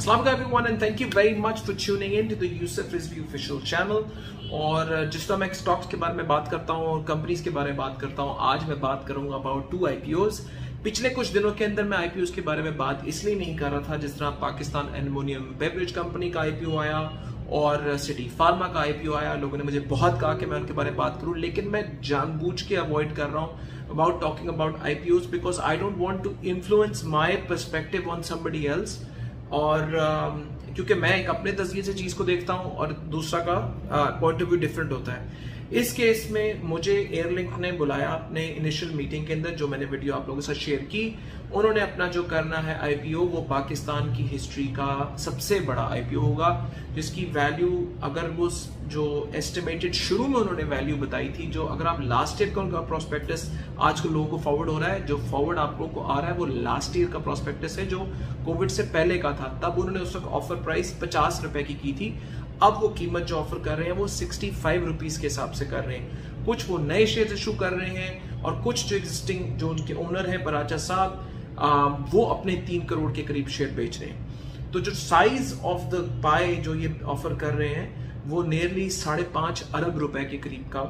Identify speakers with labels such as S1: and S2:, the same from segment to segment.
S1: अस्सलाम वालेकुम everyone and thank you very much for tuning in to the Yusuf Rizvi official channel. और जिस तरह मैं स्टॉक्स के बारे में बात करता हूँ और कंपनीज के बारे में बात करता हूँ, आज मैं बात करूंगा अबाउट 2 IPOs। पिछले कुछ दिनों के अंदर मैं IPOs के बारे में बात इसलिए नहीं कर रहा था, जिस तरह पाकिस्तान एल्युमिनियम बेवरेज कंपनी का IPO आया और सिटी फार्मा का IPO आया। लोगों ने मुझे बहुत कहा कि मैं उनके बारे में बात करूं, लेकिन मैं जानबूझ के अवॉइड कर रहा हूं about talking about IPOs because I don't want to influence my perspective on somebody else. और क्योंकि मैं एक अपने नजरिए से चीज को देखता हूं और दूसरा का पॉइंट ऑफ व्यू डिफरेंट होता है। इस केस में मुझे एयरलिंक ने बुलाया अपने इनिशियल मीटिंग के अंदर, जो मैंने वीडियो आप लोगों के साथ शेयर की। उन्होंने अपना जो करना है IPO, वो पाकिस्तान की हिस्ट्री का सबसे बड़ा IPO होगा, जिसकी वैल्यू अगर वो जो एस्टिमेटेड शुरू में उन्होंने वैल्यू बताई थी, जो अगर आप लास्ट ईयर का उनका प्रोस्पेक्टस आज को लोगों को फॉरवर्ड हो रहा है, जो फॉरवर्ड आप लोगों को आ रहा है वो लास्ट ईयर का प्रोस्पेक्टस है जो कोविड से पहले का था। तब उन्होंने उस वक्त ऑफर प्राइस 50 रुपए की थी। अब वो कीमत जो ऑफर कर रहे हैं वो 65 रुपीज के हिसाब से कर रहे हैं। कुछ वो नए शेयर इशू कर रहे हैं और कुछ जो एग्जिस्टिंग जो उनके ओनर हैं बराचा साहब, वो अपने 3 करोड़ के करीब शेयर बेच रहे हैं। तो जो साइज ऑफ द पाई जो ये ऑफर कर रहे हैं वो नियरली 5.5 अरब रुपए के करीब का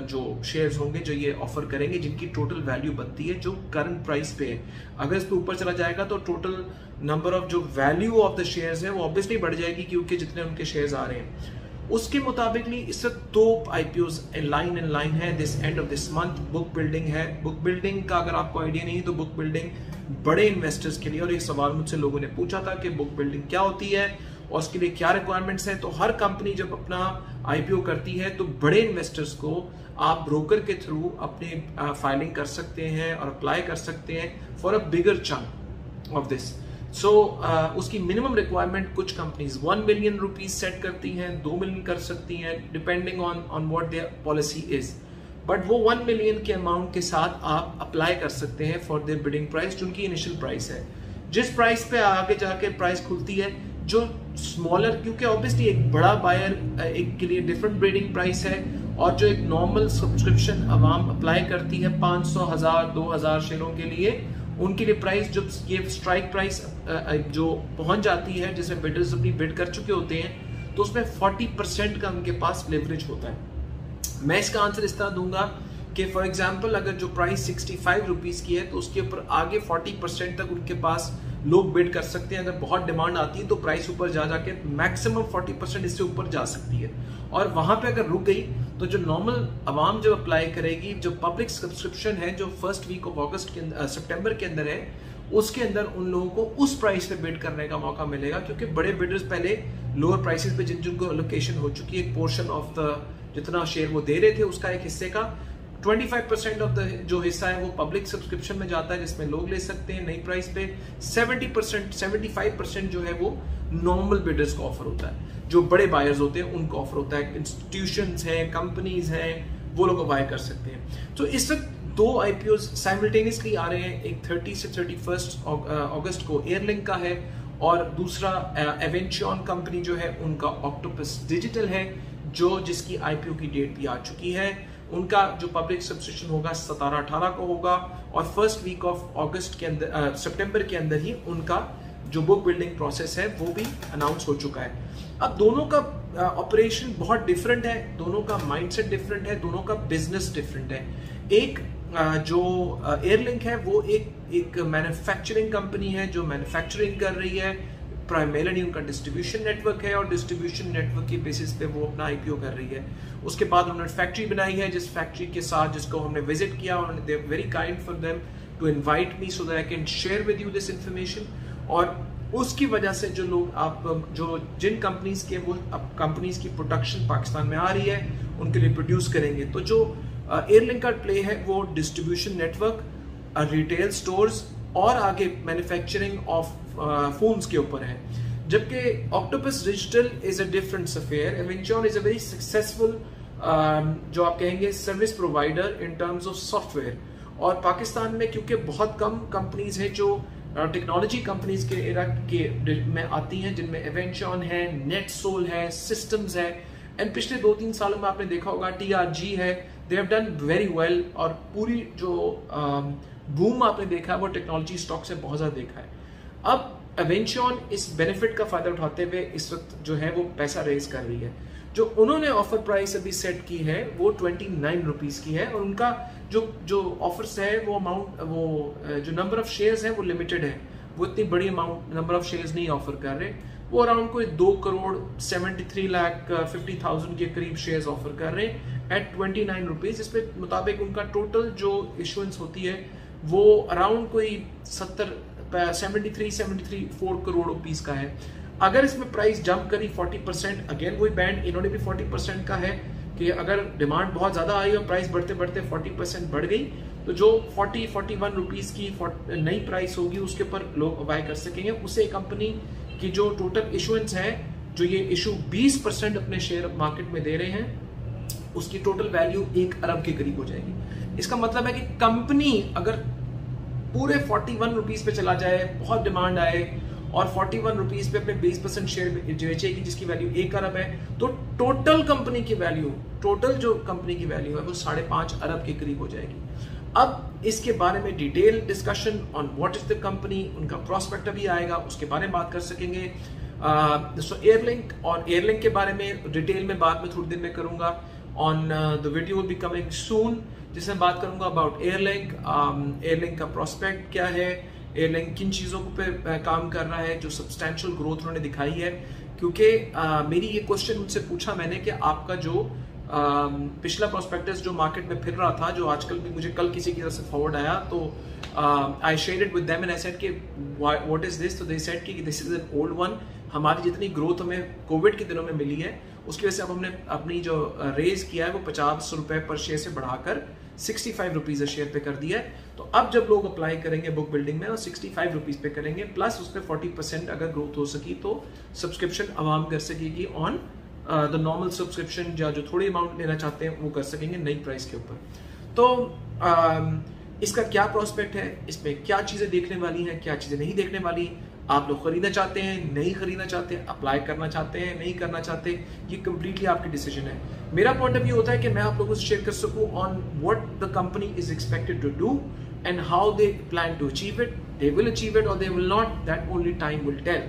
S1: जो शेयर्स होंगे जो ये ऑफर करेंगे, जिनकी टोटल वैल्यू बनती है जो करंट प्राइस पे है। अगर इस पे ऊपर चला जाएगा तो टोटल नंबर ऑफ जो वैल्यू ऑफ द शेयर्स है वो ऑब्वियसली बढ़ जाएगी, क्योंकि जितने उनके शेयर्स आ रहे हैं उसके मुताबिकली इससे 2 IPOs इन लाइन है this end of this month. Book building है। बुक बिल्डिंग का अगर आपको आइडिया नहीं है तो बुक बिल्डिंग बड़े इन्वेस्टर्स के लिए, और एक सवाल मुझसे लोगों ने पूछा था कि बुक बिल्डिंग क्या होती है और उसके लिए क्या रिक्वायरमेंट्स हैं। तो हर कंपनी जब अपना IPO करती है तो बड़े इन्वेस्टर्स को आप ब्रोकर के थ्रू अपनी फाइलिंग कर सकते हैं और अप्लाई कर सकते हैं for a bigger chunk of this. So उसकी मिनिमम रिक्वायरमेंट कुछ कंपनीज 1 मिलियन रुपीज सेट करती हैं, 2 मिलियन कर सकती हैं, depending on what their policy is. But वो 1 मिलियन के अमाउंट के साथ आप अप्लाई कर सकते हैं फॉर देयर बिडिंग प्राइस, जो उनकी इनिशियल प्राइस है। जिस प्राइस पे आगे जाके प्राइस खुलती है, जो स्मॉलर, क्योंकि ऑब्वियसली एक बड़ा बायर एक के लिए डिफरेंट बिडिंग प्राइस है, और जो एक नॉर्मल सब्सक्रिप्शन अवाम अप्लाई करती है 500, 1000, 2000 शेयरों के लिए, उनके लिए प्राइस जब ये स्ट्राइक प्राइस जो पहुंच जाती है जिसमें बिडर्स अपनी बिड कर चुके होते हैं, तो उसमें 40% का उनके पास लेवरेज होता है। मैं इसका आंसर इस तरह दूंगा कि फॉर एग्जांपल अगर जो प्राइस 65 रुपीज की है तो उसके ऊपर आगे 40% तक उनके पास लोग बिड कर सकते हैं। अगर बहुत डिमांड आती है तो प्राइस ऊपर जा जाके मैक्सिमम 40% इससे ऊपर जा सकती है, और वहां पे अगर रुक गई तो जो नॉर्मल अवाम जब अप्लाई करेगी, जो पब्लिक सब्सक्रिप्शन है जो फर्स्ट वीक ऑफ अगस्त के सितंबर के अंदर है, उसके अंदर उन लोगों को उस प्राइस पे बिड करने का मौका मिलेगा, क्योंकि बड़े बिडर्स पहले लोअर प्राइसेस पे जिनको लोकेशन हो चुकी है, एक पोर्शन ऑफ द जितना शेयर वो दे रहे थे उसका एक हिस्से का 25% ऑफ द जो हिस्सा है वो पब्लिक सब्सक्रिप्शन में जाता है, जिसमें लोग ले सकते हैं नई प्राइस पे। 75% जो है वो नॉर्मल बिडर्स को ऑफर होता है, जो बड़े बायर्स होते हैं उनको ऑफर होता है। इंस्टीट्यूशंस हैं, कंपनीज हैं, वो लोग बाय कर सकते हैं। तो इस वक्त 2 IPOs साइमल्टेनियसली आ रहे हैं। एक 30 से 31 अगस्त को एयरलिंक का है, और दूसरा एवेंचर कंपनी जो है उनका ऑक्टोपस डिजिटल है, जो जिसकी IPO की डेट भी आ चुकी है। उनका जो पब्लिक सब्सक्रिप्शन होगा 17-18 को होगा, और फर्स्ट वीक ऑफ अगस्त के अंदर सितंबर के अंदर ही उनका जो बुक बिल्डिंग प्रोसेस है वो भी अनाउंस हो चुका है। अब दोनों का ऑपरेशन बहुत डिफरेंट है, दोनों का माइंडसेट डिफरेंट है, दोनों का बिजनेस डिफरेंट है। एक जो एयरलिंक है वो एक मैन्युफैक्चरिंग कंपनी है जो मैन्युफैक्चरिंग कर रही है, प्राइमरीली उनका डिस्ट्रीब्यूशन नेटवर्क है, और डिस्ट्रीब्यूशन नेटवर्क के बेसिस पे वो अपना IPO कर रही है। उसके बाद उन्होंने फैक्ट्री बनाई है, जिस फैक्ट्री के साथ जिसको हमने विजिट किया, उन्होंने they very kind for them to invite me so that I can share with you this information. और उसकी वजह से जो लोग आप जो जिन कंपनीज के वो कंपनीज की प्रोडक्शन पाकिस्तान में आ रही है उनके लिए प्रोड्यूस करेंगे। तो जो एयरलिंक का प्ले है वो डिस्ट्रीब्यूशन नेटवर्क, रिटेल स्टोर्स और आगे मैन्युफैक्चरिंग ऑफ फोन्स के ऊपर है। जबकि octopus digital is a different affair. एवेंचर इज अ वेरी सक्सेसफुल जो आप कहेंगे service provider in terms of software, और पाकिस्तान में क्योंकि बहुत कम कंपनीज है जो टेक्नोलॉजी कंपनीज के एरा के में आती हैं, जिनमें एवेंचर है, नेटसोल है, सिस्टम्स है, एंड पिछले 2-3 सालों में आपने देखा होगा TRG है, they have done very well, और पूरी जो बूम आपने देखा है वो टेक्नोलॉजी स्टॉक से बहुत ज्यादा देखा है। अब एवेंचॉन इस बेनिफिट का फायदा उठाते हुए इस वक्त जो है वो पैसा रेज कर रही है। जो उन्होंने ऑफर प्राइस अभी सेट की है वो 29 रुपीज की है, और उनका जो ऑफर्स है वो अमाउंट, वो जो नंबर ऑफ शेयर्स है वो लिमिटेड है, वो इतनी बड़ी अमाउंट नंबर ऑफ शेयर्स नहीं ऑफर कर रहे। वो अराउंड कोई 2,73,50,000 के करीब शेयर्स ऑफर कर रहे हैं एट 29 रुपीज। इसके मुताबिक उनका टोटल जो इशुएंस होती है वो अराउंड कोई 73-74 करोड़ रुपीस का है। अगर इसमें प्राइस जंप करी 40%, अगेन वही बैंड इन्होंने भी 40% का है कि अगर डिमांड बहुत ज्यादा आई और प्राइस बढ़ते बढ़ते 40% बढ़ गई तो जो 41 रुपीस की नई प्राइस होगी उसके ऊपर लोग बाय कर सकेंगे। उसे कंपनी की जो टोटल इशुएंस है, जो ये इशू 20% अपने शेयर मार्केट में दे रहे हैं, उसकी टोटल वैल्यू 1 अरब के करीब हो जाएगी। इसका मतलब है कि कंपनी अगर पूरे 41 रुपीस पे चला जाए, बहुत डिमांड आए और 41 रुपीस पे अपने 20% शेयर बेचेगी जिसकी वैल्यू 1 अरब है, तो टोटल कंपनी की वैल्यू, टोटल जो कंपनी की वैल्यू है वो 5.5 अरब के करीब हो जाएगी। अब इसके बारे में detail discussion on what is the company, उनका प्रोस्पेक्ट भी आएगा, उसके बारे में बात कर सकेंगे। सो एयरलिंक, और एयरलिंक के बारे में डिटेल में बात में थोड़ी देर में करूंगा। On the video will be coming soon, जिसमें बात करूंगा अबाउट एयरलिंक, एयरलिंक का प्रोस्पेक्ट क्या है, एयरलिंक किन चीज़ों पे काम कर रहा है, जो सब्सटैंशियल ग्रोथ उन्होंने दिखाई है। क्योंकि मेरी ये क्वेश्चन उनसे पूछा मैंने कि आपका जो पिछला प्रोस्पेक्टस जो मार्केट में फिर रहा था, जो आजकल भी मुझे कल किसी की तरफ से फॉरवर्ड आया, तो I shared it with them and I said कि व्हाट इज दिस, तो दे सेड कि this is an old one. हमारी जितनी ग्रोथ हमें कोविड के दिनों में मिली है उसकी वजह से अब हमने अपनी जो रेज किया है वो 50 रुपए पर शेयर से बढ़ाकर 65 रुपीज शेयर पे कर दिया है। तो अब जब लोग अप्लाई करेंगे बुक बिल्डिंग में और 65 रुपीज पे करेंगे, प्लस उसमें 40% अगर ग्रोथ हो सकी तो सब्सक्रिप्शन आवाम कर सकेगी ऑन द नॉर्मल सब्सक्रिप्शन, या जो थोड़ी अमाउंट लेना चाहते हैं वो कर सकेंगे नई प्राइस के ऊपर। तो इसका क्या प्रोस्पेक्ट है, इसमें क्या चीजें देखने वाली हैं, क्या चीजें नहीं देखने वाली। आप लोग खरीदना चाहते हैं, नहीं खरीदना चाहते, अप्लाई करना चाहते हैं, नहीं करना चाहते, ये कंप्लीटली आपकी डिसीजन है। मेरा पॉइंट ऑफ व्यू होता है कि मैं आप लोगों से शेयर कर सकूं on what the company is expected to do and how they plan to achieve it. They will achieve it और they will not, that only time will tell.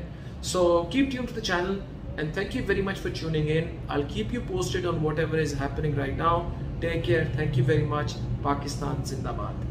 S1: So keep tuned to the channel and thank you very much for tuning in. I'll keep you posted on whatever is happening right now. Take care. Thank you very much. Pakistan Zindabad.